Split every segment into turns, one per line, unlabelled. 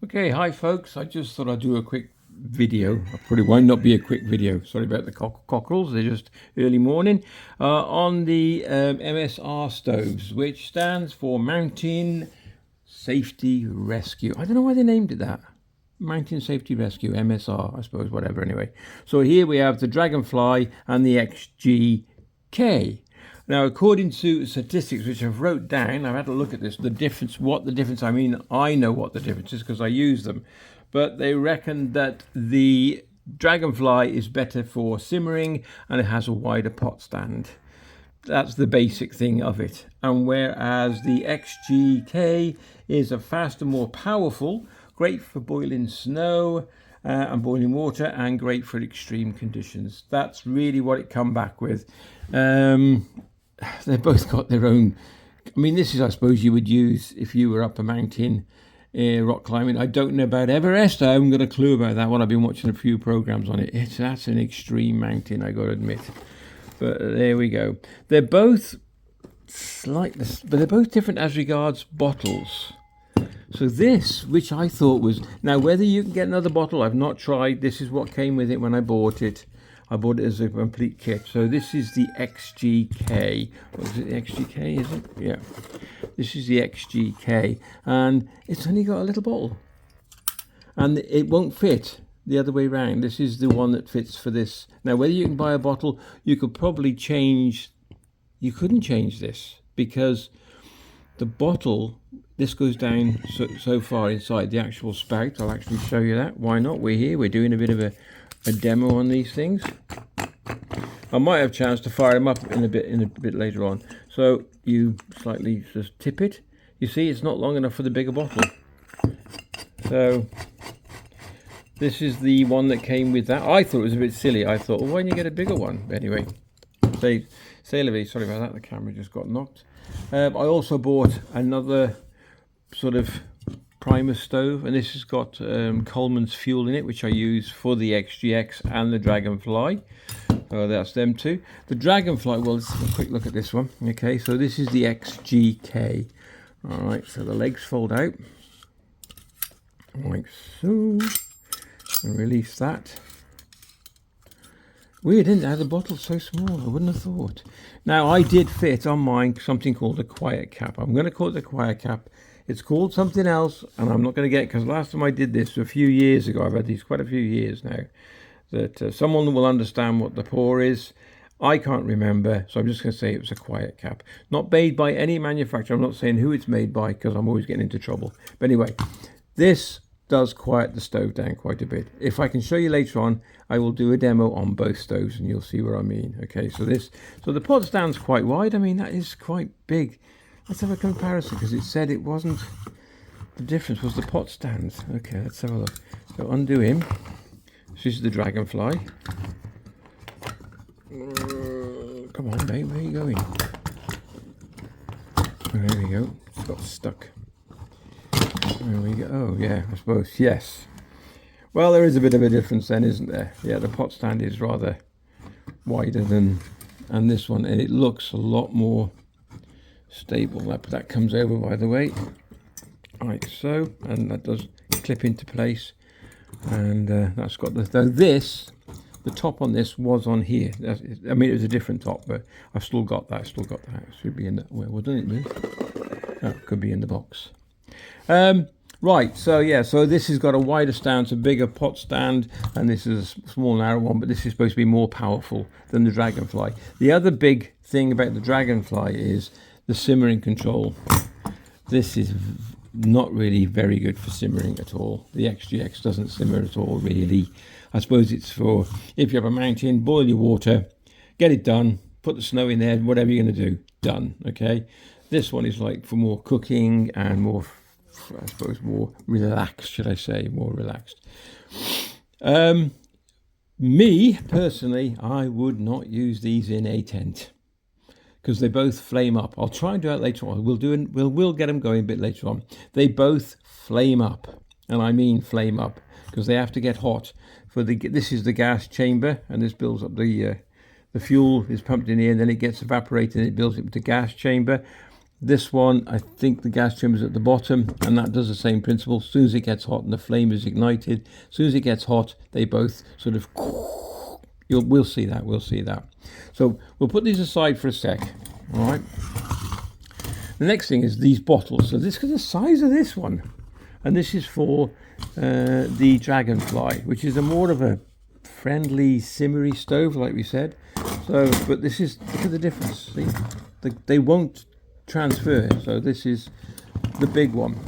Okay, hi folks. I just thought I'd do a quick video. It probably won't not be a quick video. Sorry about the cockerels. They're just early morning. On the MSR stoves, which stands for Mountain Safety Rescue. I don't know why they named it that. Mountain Safety Rescue, MSR, I suppose, whatever, anyway. So here we have the Dragonfly and the XGK. Now, according to statistics, which I've wrote down, I've had a look at this, I mean, I know what the difference is because I use them, but they reckon that the Dragonfly is better for simmering and it has a wider pot stand. That's the basic thing of it. And whereas the XGK is a faster, more powerful, great for boiling snow and boiling water, and great for extreme conditions. That's really what it come back with. They've both got their own. I mean, this is, I suppose, you would use if you were up a mountain, rock climbing. I don't know about Everest. I haven't got a clue about that one. I've been watching a few programs on it. That's an extreme mountain, I got to admit. But there we go. They're both slightly, but they're both different as regards bottles. So this, which I thought was, now whether you can get another bottle, I've not tried. This is what came with it when I bought it. I bought it as a complete kit. So this is the XGK. What is it, the XGK, is it? Yeah. This is the XGK. And it's only got a little bottle. And it won't fit the other way around. This is the one that fits for this. Now, whether you can buy a bottle, you could probably change. You couldn't change this because the bottle, this goes down so far inside the actual spout. I'll actually show you that. Why not? We're here. We're doing a bit of a demo on these things. I might have a chance to fire them up in a bit later on. So you slightly just tip it. You see, it's not long enough for the bigger bottle. So this is the one that came with that. I thought it was a bit silly. I thought, well, why don't you get a bigger one? But anyway, say la vie. Sorry about that. The camera just got knocked. I also bought another sort of primer stove, and this has got Coleman's fuel in it, which I use for the XGX and the Dragonfly. That's them two. The Dragonfly, well, let's have a quick look at this one. Okay, so this is the XGK. All right, so the legs fold out like so, and release that. Weird, isn't it? The bottle's so small. I wouldn't have thought. Now, I did fit on mine something called a quiet cap. I'm going to call it the quiet cap. It's called something else, and I'm not going to get it because last time I did this a few years ago, I've had these quite a few years now, that someone will understand what the pour is. I can't remember, so I'm just going to say it was a quiet cap. Not made by any manufacturer. I'm not saying who it's made by because I'm always getting into trouble. But anyway, this does quiet the stove down quite a bit. If I can show you later on, I will do a demo on both stoves and you'll see what I mean. Okay, so the pot stand's quite wide. I mean, that is quite big. Let's have a comparison because it said it wasn't. The difference was the pot stands. Okay, let's have a look. So undo him. This is the Dragonfly. Come on, mate, where are you going? There we go. It's got stuck. There we go. Oh, yeah, I suppose. Yes. Well, there is a bit of a difference then, isn't there? Yeah, the pot stand is rather wider than this one, and it looks a lot more stable. That comes over, by the way, like so, and that does clip into place. And that's got the top on this was on here. I mean, it was a different top, but I've still got that. It should be in that. Well, doesn't it move? Oh, it could be in the box. Right, so yeah, so this has got a wider stand, it's a bigger pot stand, and this is a small narrow one, but this is supposed to be more powerful than the Dragonfly. The other big thing about the Dragonfly is the simmering control. This is not really very good for simmering at all. The XGX doesn't simmer at all, really. I suppose it's for if you have a mountain, boil your water, get it done, put the snow in there, whatever you're going to do, done, okay? This one is like for more cooking and more, I suppose, more relaxed, should I say, more relaxed. Me, personally, I would not use these in a tent because they both flame up. I'll try and do that later on. We'll get them going a bit later on. They both flame up, and I mean flame up because they have to get hot. This is the gas chamber, and this builds up the fuel is pumped in here, and then it gets evaporated, and it builds up the gas chamber. This one, I think the gas chamber is at the bottom, and that does the same principle. As soon as it gets hot and the flame is ignited, as soon as it gets hot, they both sort of, we'll see that. So we'll put these aside for a sec, all right? The next thing is these bottles. So this is the size of this one, and this is for the Dragonfly, which is a more of a friendly simmery stove, like we said. So, but this is, look at the difference. See, they won't transfer. So this is the big one.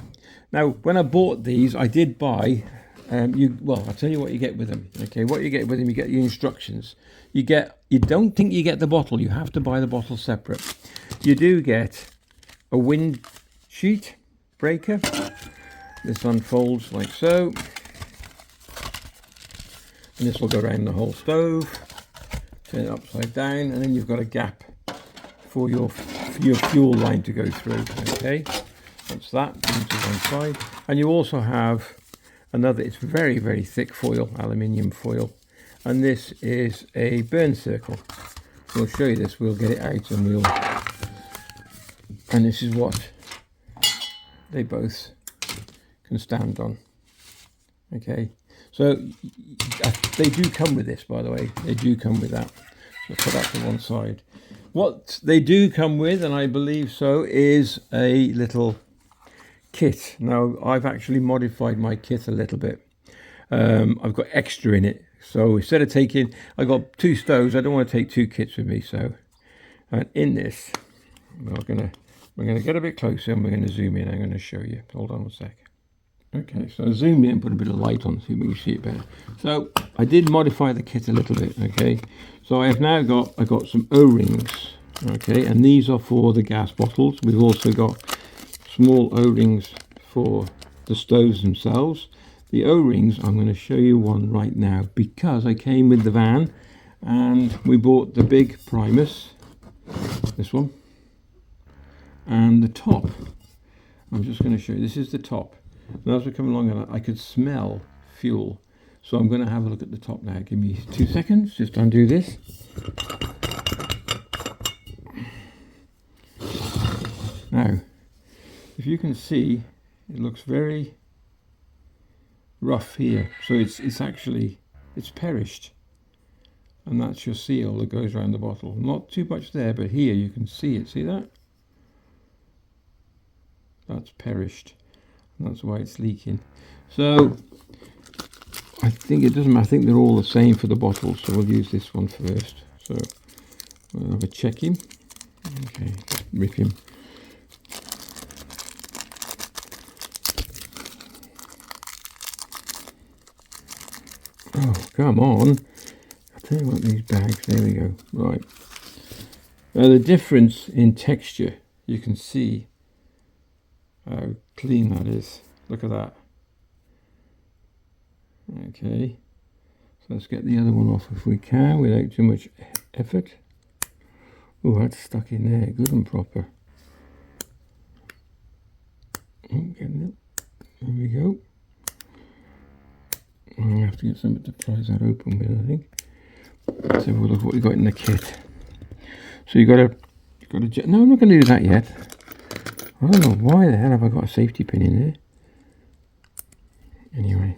Now, when I bought these, I did buy. Well, I'll tell you what you get with them. Okay, what you get with them, you get your instructions. You don't think you get the bottle. You have to buy the bottle separate. You do get a wind sheet breaker. This unfolds like so, and this will go around the whole stove. Turn it upside down, and then you've got a gap for your fuel line to go through. Okay, that's that into one side, and you also have another. It's very, very thick foil, aluminium foil, and this is a burn circle. We'll show you this. We'll get it out, and this is what they both can stand on. Okay, so they do come with this, by the way. They do come with that. So put that to one side. What they do come with, and I believe so, is a little kit. Now, I've actually modified my kit a little bit. I've got extra in it. So instead of taking, I got 2 stoves. I don't want to take 2 kits with me. So, and in this, we're gonna get a bit closer, and we're going to zoom in. I'm going to show you. Hold on a sec. Okay, so I zoomed in and put a bit of light on so we can see it better. So I did modify the kit a little bit. Okay, so I got some O-rings. Okay, and these are for the gas bottles. We've also got small O-rings for the stoves themselves. The O-rings, I'm going to show you one right now because I came with the van and we bought the big Primus, this one, and the top. I'm just going to show you. This is the top. And as we come along, I could smell fuel. So I'm going to have a look at the top now. Give me 2 seconds. Just undo this. Now, if you can see, it looks very rough here. So it's perished. And that's your seal that goes around the bottle. Not too much there, but here you can see it. See that? That's perished. That's why it's leaking. So I think it doesn't matter. I think they're all the same for the bottles. So we'll use this one first. So we'll have a check him. Okay, rip him. Oh, come on. I'll tell you what, these bags, there we go. Right. Now the difference in texture, you can see how clean that is. Look at that. Okay, so let's get the other one off if we can without too much effort. Oh, that's stuck in there good and proper. Oh, getting it. There we go. I'm gonna have to get something to prise that open with, I think. Let's have a look at what we got in the kit. So you got a no, I'm not gonna do that yet. I don't know why the hell have I got a safety pin in there. Anyway.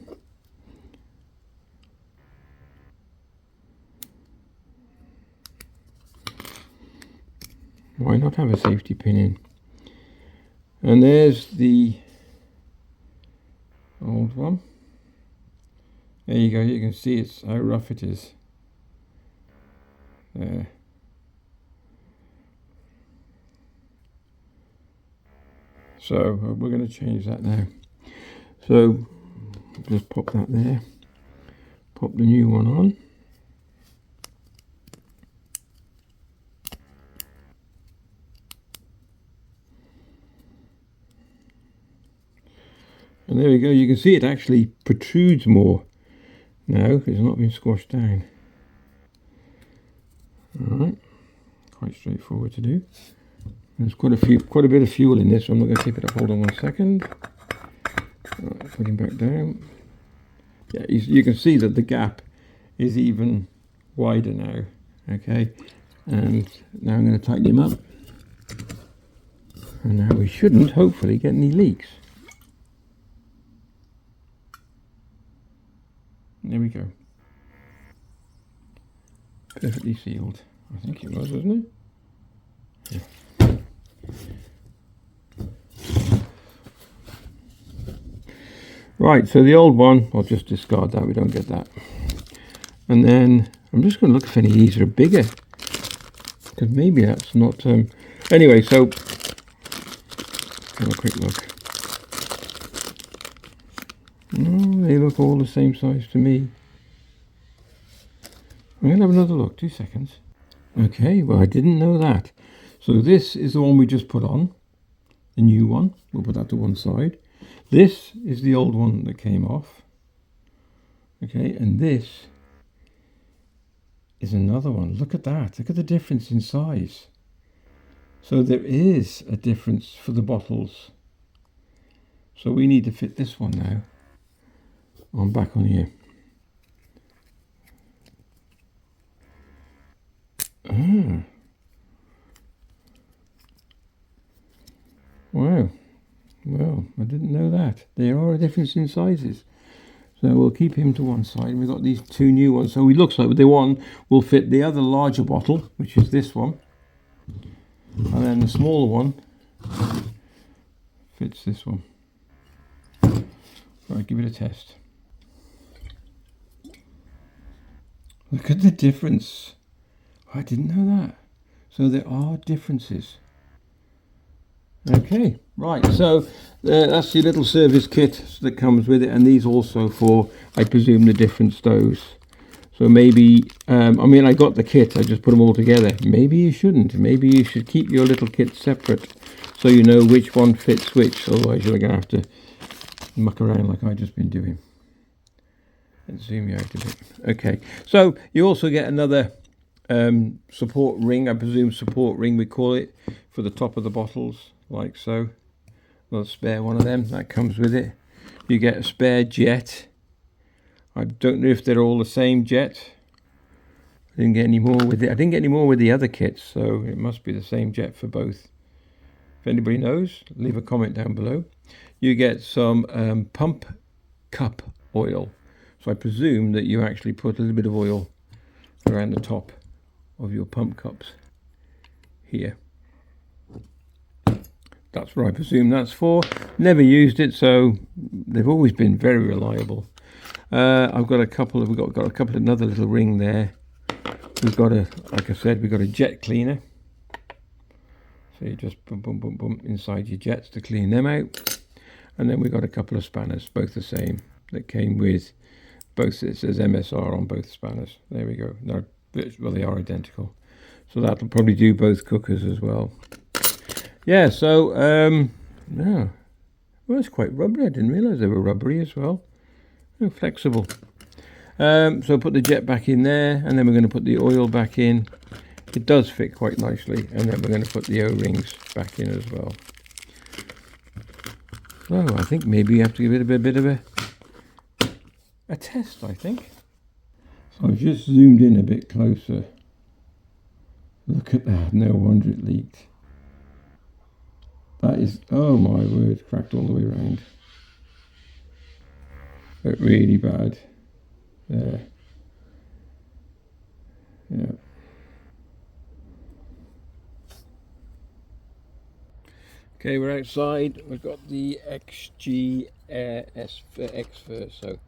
Why not have a safety pin in? And there's the old one. There you go, you can see it's how rough it is. There. So we're going to change that now. So just pop that there. Pop the new one on. And there we go. You can see it actually protrudes more now because it's not been squashed down. All right, quite straightforward to do. There's quite a bit of fuel in this, so I'm not going to keep it up. Hold on 1 second. Right, put him back down. Yeah, you can see that the gap is even wider now. Okay, and now I'm going to tighten him up. And now we shouldn't, hopefully, get any leaks. There we go. Perfectly sealed. I think it was, wasn't it? Yeah. Right, so the old one, I'll just discard that, we don't get that. And then I'm just going to look if any of these are bigger, because maybe that's not... Anyway, so have a quick look. No, they look all the same size to me. I'm going to have another look, 2 seconds. Okay, well, I didn't know that. So this is the one we just put on, the new one. We'll put that to one side. This is the old one that came off. Okay, and this is another one. Look at that. Look at the difference in size. So there is a difference for the bottles. So we need to fit this one now. I'm back on here. Ah. Wow. Well, I didn't know that. There are a difference in sizes. So we'll keep him to one side. We've got these 2 new ones. So it looks like the one will fit the other larger bottle, which is this one. And then the smaller one fits this one. Right, give it a test. Look at the difference. I didn't know that. So there are differences. Okay, right, so that's the little service kit that comes with it, and these also for, I presume, the different stoves. So maybe, I mean, I got the kit, I just put them all together. Maybe you shouldn't. Maybe you should keep your little kit separate so you know which one fits which, otherwise you're going to have to muck around like I've just been doing. Let's zoom you out a bit. Okay, so you also get another support ring, I presume support ring we call it, for the top of the bottles. Like so. I'll spare one of them, that comes with it. You get a spare jet. I don't know if they're all the same jet. I didn't get any more with it. I didn't get any more with the other kits, so it must be the same jet for both. If anybody knows, leave a comment down below. You get some pump cup oil. So I presume that you actually put a little bit of oil around the top of your pump cups here. That's what I presume that's for. Never used it, so they've always been very reliable. I've got a couple of, got a couple of another little ring there. We've got a, like I said, we've got a jet cleaner. So you just boom, boom, boom, boom inside your jets to clean them out. And then we've got a couple of spanners, both the same, that came with both. It says MSR on both spanners. There we go. No, well, they are identical. So that'll probably do both cookers as well. Yeah, so, yeah. Well, it's quite rubbery. I didn't realise they were rubbery as well. Oh, flexible. So put the jet back in there, and then we're going to put the oil back in. It does fit quite nicely, and then we're going to put the O-rings back in as well. So I think maybe you have to give it a bit of a test, I think. So I've just zoomed in a bit closer. Look at that, no wonder it leaked. That is, oh my word, cracked all the way around. But really bad. There. Yeah. Okay, we're outside. We've got the XGK X first. So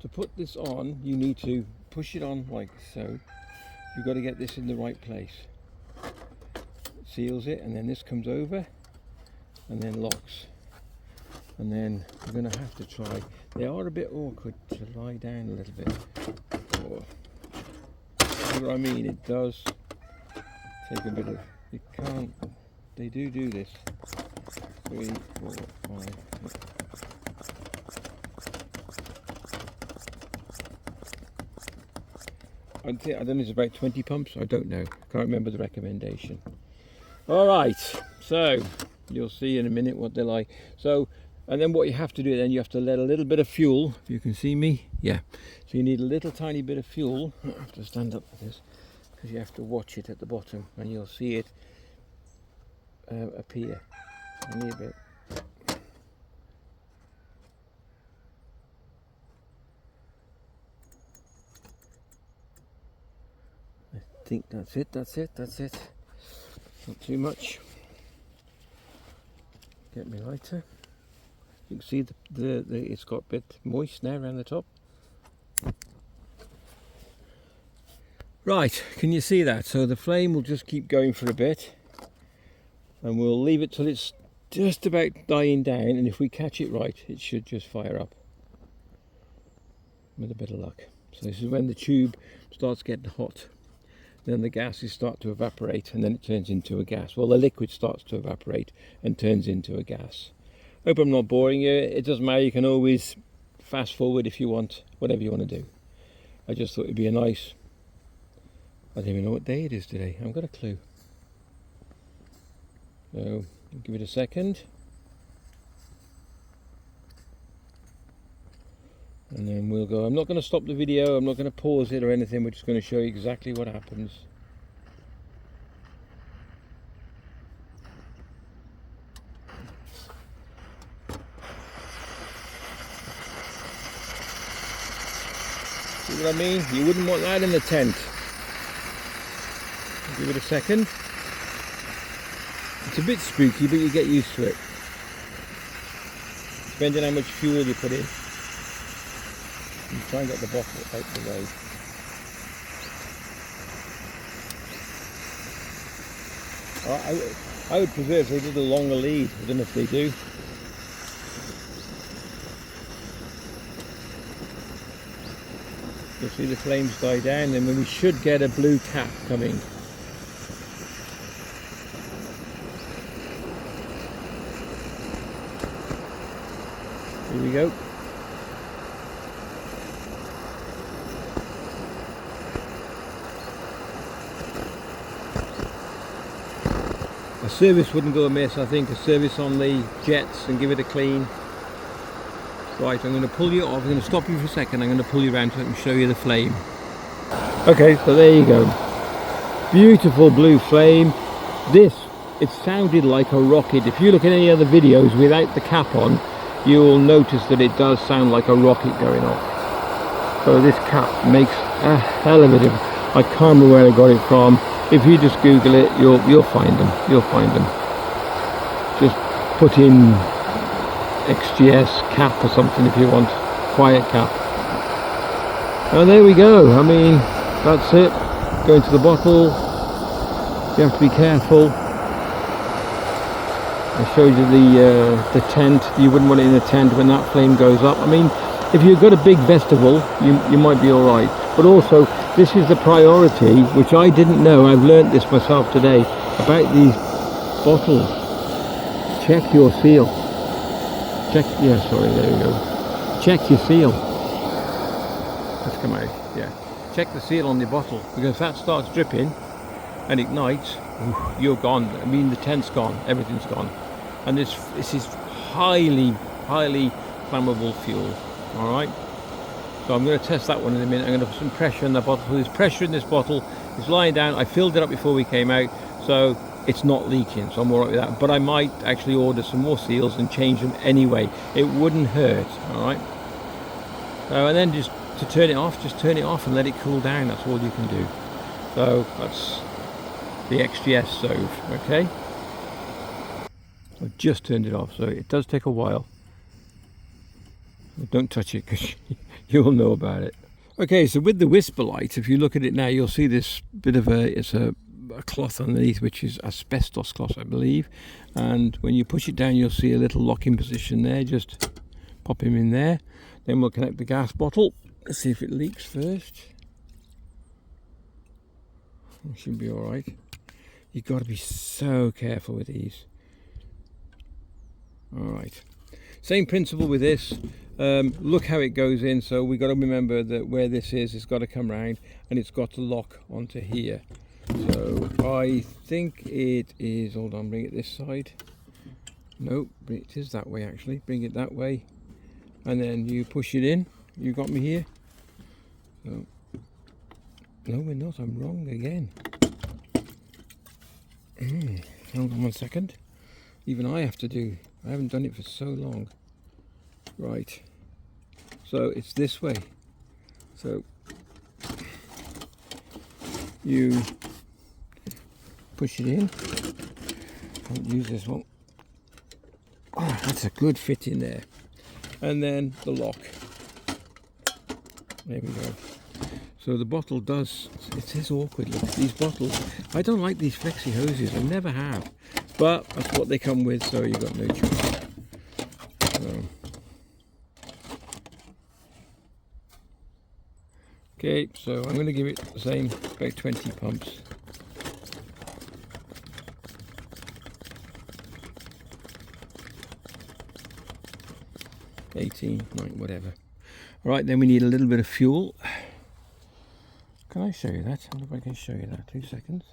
to put this on, you need to push it on like so. You've got to get this in the right place. It seals it, and then this comes over and then locks. And then we're going to have to try. They are a bit awkward to lie down a little bit. Oh. See what I mean? It does take a bit of. You can't. They do this. 3, 4, 5. I don't know, it's about 20 pumps. I don't know. Can't remember the recommendation. All right. So you'll see in a minute what they're like. So, and then what you have to do then, you have to let a little bit of fuel. If you can see me, yeah. So you need a little tiny bit of fuel. I have to stand up for this because you have to watch it at the bottom, and you'll see it appear. Only a bit. I think that's it, that's it, that's it. Not too much. Get me lighter. You can see the it's got a bit moist now around the top. Right, can you see that? So the flame will just keep going for a bit, and we'll leave it till it's just about dying down, and if we catch it right, it should just fire up with a bit of luck. So this is when the tube starts getting hot. Then the gases start to evaporate, and then it turns into a gas. Well, the liquid starts to evaporate and turns into a gas. Hope I'm not boring you. It doesn't matter, you can always fast forward if you want, whatever you want to do. I just thought it'd be a nice, I don't even know what day it is today. I haven't got a clue. So, give it a second. And then we'll go. I'm not going to stop the video, I'm not going to pause it or anything, we're just going to show you exactly what happens. See what I mean? You wouldn't want that in the tent. Give it a second. It's a bit spooky, but you get used to it. Depending on how much fuel you put in. And try and get the bottle out the way. I would prefer if they did a longer lead. I don't know if they do. You'll see the flames die down, and then we should get a blue cap coming. Here we go. A service wouldn't go amiss, I think. A service on the jets and give it a clean. Right, I'm going to pull you off. I'm going to stop you for a second. I'm going to pull you around so I can show you the flame. Okay, so there you go. Beautiful blue flame. This, it sounded like a rocket. If you look at any other videos without the cap on, you'll notice that it does sound like a rocket going off. So this cap makes a hell of a difference. I can't remember where I got it from. If you just Google it, you'll find them. You'll find them. Just put in XGS cap or something if you want. Quiet cap. And there we go. I mean, that's it. Go into the bottle. You have to be careful. I showed you the tent. You wouldn't want it in a tent when that flame goes up. I mean, if you've got a big festival, you might be all right. But also, this is the priority, which I didn't know. I've learnt this myself today about these bottles. Check your seal. Check. Yeah, sorry. There we go. Check your seal. Let's come out. Yeah. Check the seal on the bottle, because if that starts dripping and ignites, you're gone. I mean, the tent's gone. Everything's gone. And this is highly flammable fuel. All right. So I'm going to test that one in a minute. I'm going to put some pressure in the bottle. So there's pressure in this bottle. It's lying down. I filled it up before we came out, so it's not leaking. So I'm all right with that. But I might actually order some more seals and change them anyway. It wouldn't hurt. All right. And then just to turn it off, just turn it off and let it cool down. That's all you can do. So that's the XGS stove. Okay. I've just turned it off, so it does take a while. Don't touch it because you'll know about it. Okay, so with the whisper light, if you look at it now, you'll see this bit of it's a cloth underneath, which is asbestos cloth, I believe. And when you push it down, you'll see a little locking position there. Just pop him in there. Then we'll connect the gas bottle. Let's see if it leaks first. It should be all right. You've got to be so careful with these. All right. Same principle with this. Look how it goes in. So we've got to remember that where this is, it's got to come round and it's got to lock onto here. So I think it is, hold on, bring it this side. No, it is that way actually. Bring it that way. And then you push it in. You got me here? No, we're not. I'm wrong again. Hold on 1 second. even I have to do. I haven't done it for so long. Right, so it's this way. So you push it in. Don't use this one. Oh, that's a good fit in there. And then the lock. There we go. So the bottle does, it is awkward. Look, these bottles, I don't like these flexi hoses, I never have. But that's what they come with, so you've got no choice. Okay, so I'm going to give it the same, about 20 pumps. $18, $9, whatever. Right, then we need a little bit of fuel. Can I show you that? I wonder if I can show you that. 2 seconds.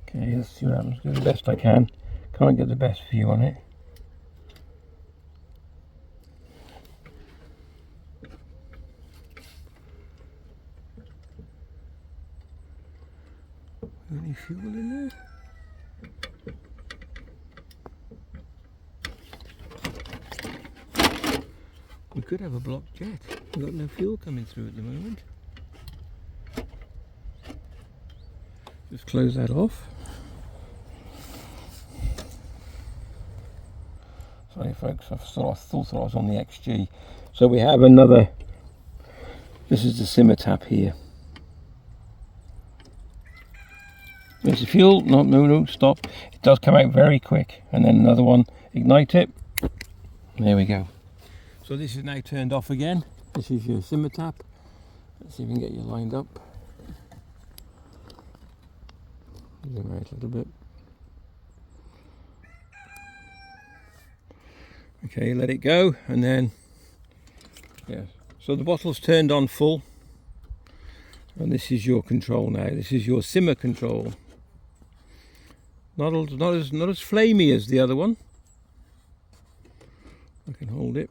Okay, let's see what happens. Do the best I can. Can't get the best view on it. Any fuel in there? We could have a blocked jet. We've got no fuel coming through at the moment. Just close that off. Sorry folks, I thought I was on the XG. So we have another, this is the simmer tap here. There's the fuel, no, stop. It does come out very quick. And then another one, ignite it. There we go. So this is now turned off again. This is your simmer tap. Let's see if we can get you lined up. Zoom out a little bit. Okay, let it go, and then, yeah. So the bottle's turned on full. And this is your control now. This is your simmer control. Not as flamey as the other one. I can hold it.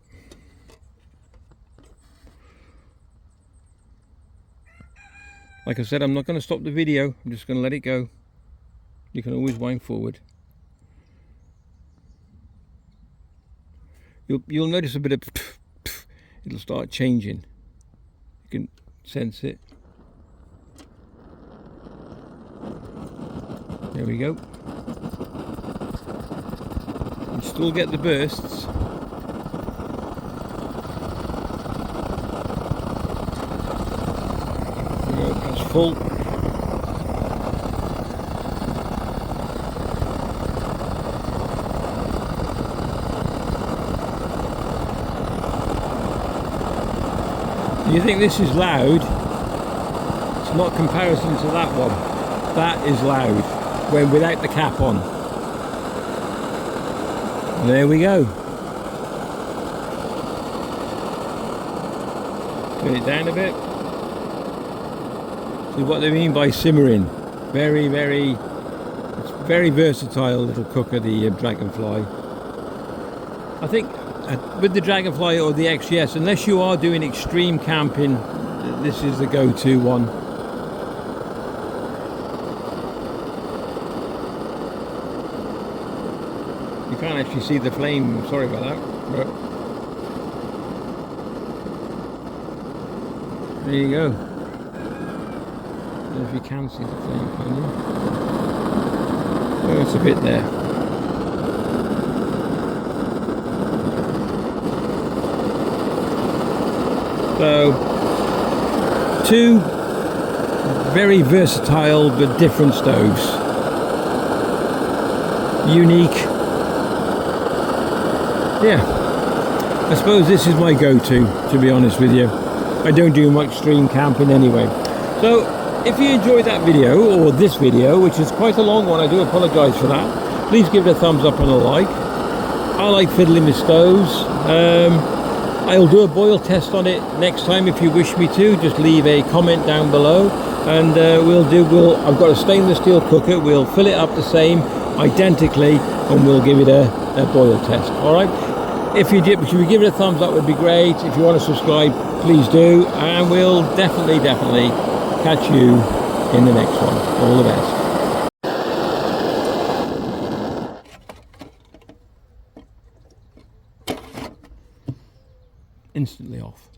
Like I said, I'm not going to stop the video. I'm just going to let it go. You can always wind forward. You'll notice a bit of it'll start changing. You can sense it. There we go. You still get the bursts. There we go, that's full. You think this is loud? It's not comparison to that one. That is loud when without the cap on. There we go. Turn it down a bit. See what they mean by simmering. It's very versatile little cooker, the Dragonfly. I think with the Dragonfly or the XGS, unless you are doing extreme camping, this is the go-to one. You can't actually see the flame, sorry about that. But there you go. I don't know if you can see the flame, can you? Oh, it's a bit there. So, two very versatile but different stoves. Unique. Yeah, I suppose this is my go-to, to be honest with you. I don't do much extreme camping anyway. So, if you enjoyed that video, or this video, which is quite a long one, I do apologise for that, please give it a thumbs up and a like. I like fiddling with stoves. I'll do a boil test on it next time if you wish me to. Just leave a comment down below, and I've got a stainless steel cooker. We'll fill it up the same, identically, and we'll give it a boil test. All right. If you give it a thumbs up, would be great. If you want to subscribe, please do, and we'll definitely catch you in the next one. All the best. instantly off.